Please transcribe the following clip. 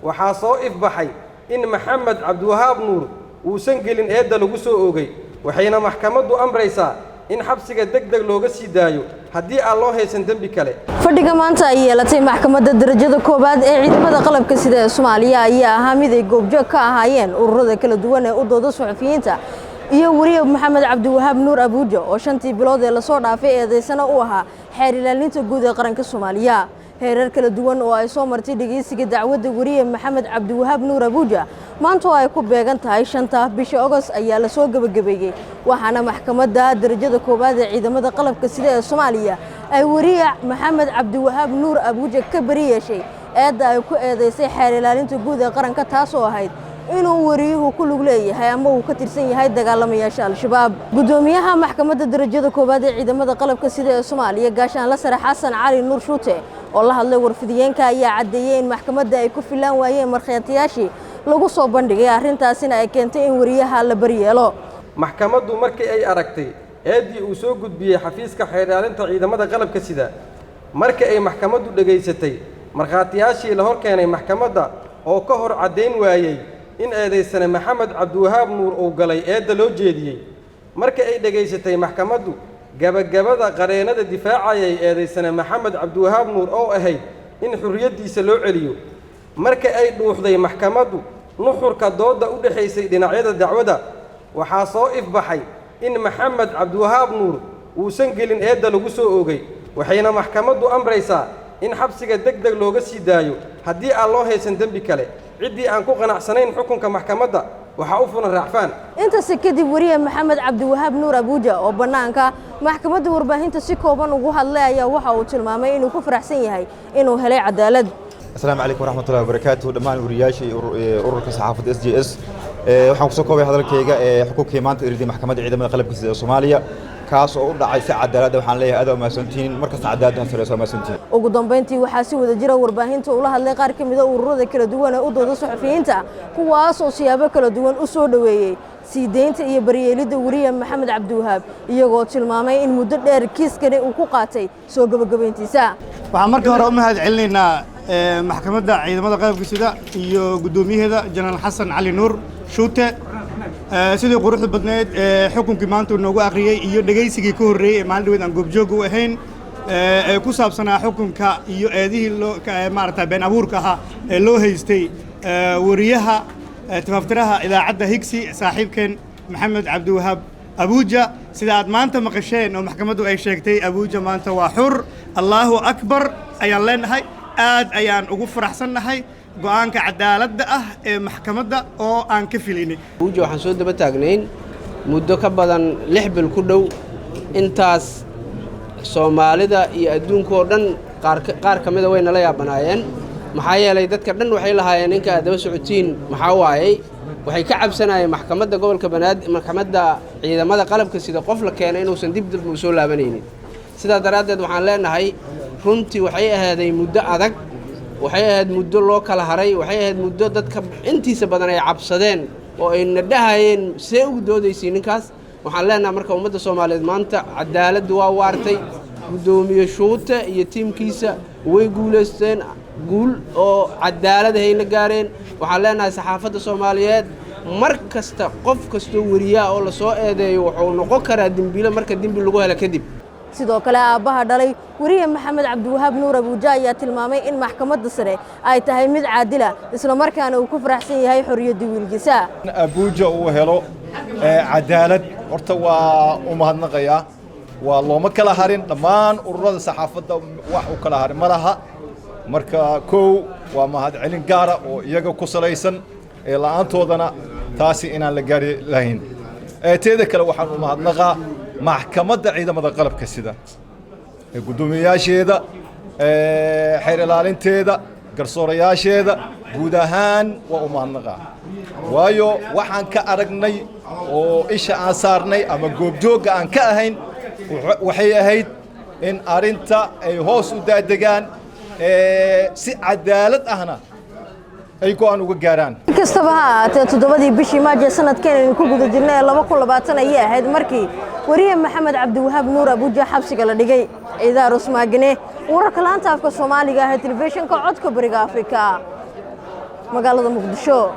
waxaa soo ifbaxay in maxamed cabdiwahaab nuur uusan gelin eedda lagu soo oogay waxayna maxkamaddu amraysaa in xabsiga degdeg looga sii daayo haddii aan loo haysan dembi kale. fadhiga maanta ay yeelatay maxkamadda darajada koowaad ee ciidamada qalabka sida ee Soomaaliya ayaa ahaa mid ay goobjoog ka ahaayeen ururada kala duwan ee u dooda suxufiyiinta iyo wariye maxamed cabdiwahaab nuur abuuja oo 5 bilood ee la soo dhaafay eedeysana u ahaa xeer ilaalinta guud ee qaranka Soomaaliya. heerar kala duwan oo ay soo martay dhageysiga dacwadda wariye maxamed cabdiwahaab nuur abuuja maanta oo ay ku beegan tahay 5 bisha August ayaa la soo gabagabeeyay waxaana maxkamadda darajada koowaad ee ciidamada qalabka sida ee Soomaaliya ay wariye maxamed cabdiwahaab nuur abuuja ka bari yeeshay eedda ay ku eedeysay xeer ilaalinta guud ee qaranka taas oo ahayd inuu wariyuhu ku lug leeyahay ama uu ka tirsan yahay dagaalamayaasha al-shabaab. gudoomiyaha maxkamadda darajada koowaad ee ciidamada qalabka sida ee Soomaaliya gaashaan la sare Xasan Cali Nuur Shuute oo la hadlay warfidiyeenka ayaa cadeeyay in maxkamadda ay ku filaan waayeen markhaatiyaashii lagu soo bandhigay arrintaasina ay keentay in wariyaha la bari yeelo. maxkamaddu markii ay aragtay eeddii uu soo gudbiyay xafiiska xeer ilaalinta ciidamada qalabka sida markii ay maxkamaddu dhageysatay markhaatiyaashii la hor keenay maxkamadda oo ka hor cadeyn waayay in eedeysane maxamed cabdiwahaab nuur uu galay eedda loo jeediyey markii ay dhageysatay maxkamaddu gabagabada qareenada difaacayay eedeysane maxamed cabdiwahaab nuur oo ahayd in xurriyadiisa loo celiyo markii ay dhuuxday maxkamaddu nuxurka dooda u dhaxaysay dhinacyada dacwada waxaa soo ifbaxay in maxamed cabdiwahaab nuur uusan gelin eedda lagu soo oogay waxayna maxkamaddu amraysaa in xabsiga degdeg looga sii daayo haddii aan loo haysan dembi kale ciddii aan ku qanacsanayn xukunka maxkamadda waxa u fulan raacfaan. intaas kadib wariye maxamed cabdiwahaab nuur abuuja oo banaanka maxkamadda warbaahinta si kooban ugu hadlay ayaa waxa uu tilmaamay inuu ku faraxsan yahay inuu helay cadaalad. السلام عليكم ورحمة الله وبركاته. دمان ورياشي ururka saxaafadda SJS waxaan ku soo koobay hadalkayga xuquuqii maanta iridii maxkamadda ciidamada qalabka sida Soomaaliya kaas oo u dhacay si cadaalad waxaan leeyahay aad ma santiin marka cadaalad aan sareeyo ma santiin. ugu dambeyntii waxaa si wada jira warbaahinta ula hadlay qaar ka mid ah ururada kala duwan ee u dooda suxufiyiinta kuwaas oo siyaabo kala duwan u soo dhaweeyay siideynta iyo bariyeelida wariye maxamed cabdiwahaab iyagoo tilmaamay in muddo dheer kiiskani uu ku qaatay soo gabagabeyntiisa. waxaan markii hore u mahad celinaynaa maxkamadda ciidamada qalabka sida iyo gudoomiyaheeda Janaan Xasan Cali Nuur Shuute sidii quruxda badneed xukunkii maanta noogu aqriyay iyo dhageysigii ka horeeyay ee maalin aan goobjoog u ahayn ee ku saabsanaa xukunka iyo eedihii loo maaragtay been abuurka ahaa ee loo haystay wariyaha tafaftiraha idaacadda Higsi saaxiibkeen maxamed cabdiwahaab abuuja sida aad maanta maqasheen oo maxkamaddu ay sheegtay abuuja maanta waa xur Allahu akbar ayaan leenahay aad ayaan ugu faraxsanahay go'aanka cadaaladda ah ee maxkamadda oo aan ka filinay. abuuja waxaan soo daba taagnayn muddo ka badan 6 bil ku dhow intaas Soomaalida iyo adduunka oo dhan qaar kamid ah way nala yaabanaayeen maxaa yeelay dadka dhan waxay lahaayeen ninka daba socotiin maxaa waayay waxay ka cabsanayeen maxkamadda gobolka Banaadir maxkamadda ciidamada qalabka sida qof la keenay inuusan dib u soo laabanaynin sidaa daraadeed waxaan leenahay runtii waxay ahaaday muddo adag waxay ahayd muddo loo kala haray waxay ahayd muddo dadka intiisa badan ay cabsadeen oo ay nadahayeen see ugu doodaysay ninkaas waxaan leenahay marka ummadda Soomaaliyeed maanta cadaalad waa waartay gudoomiye Shuute iyo tiimkiisa way guuleysteen guul oo cadaalad ay la gaareen waxaan leenahay saxaafadda Soomaaliyeed mar kasta qof kasto wariya oo la soo eedeeyo wuxuu noqon karaa dambiile marka dambi lagu helo kadib. sidoo kale aabaha dhalay wariye maxamed cabdiwahaab nuur abuuja ayaa tilmaamay in maxkamadda sare ay tahay mid caadil ah isla markaana uu ku faraxsan yahay xorriyadda wiilkiisa. abuuja uu helo cadaalad horta waa u mahadnaqayaa waa looma kala harin dhammaan ururada saxaafadda wax u kala harin malaha marka koow waa mahad celin gaara oo iyaga ku salaysan ee la'aantoodana taasi inaan la gaari lahayn. teeda kale waxaan u mahadnaqaa maxkamadda ciidamada qalabka sida gudoomiyaasheeda xeer ilaalinteeda garsoorayaasheeda guud ahaan waa u mahadnaqaa waayo waxaan ka aragnay oo isha aan saarnay ama goobjoogga aan ka ahayn waxay ahayd in arinta ay hoos u daadegaan si cadaalad ahna ay go'aan uga gaaraan. kastaba ha ahaatee 7 bishii Maajo sanadkan aynu ku guda jirnay 2020 ayay ahayd markii wariye maxamed cabdiwahaab nuur abuuja xabsiga la dhigay. Ciidaarus Maagane wararka laanta afka Soomaaliga ah ee telefishinka codka bariga Afrika magaalada Muqdisho.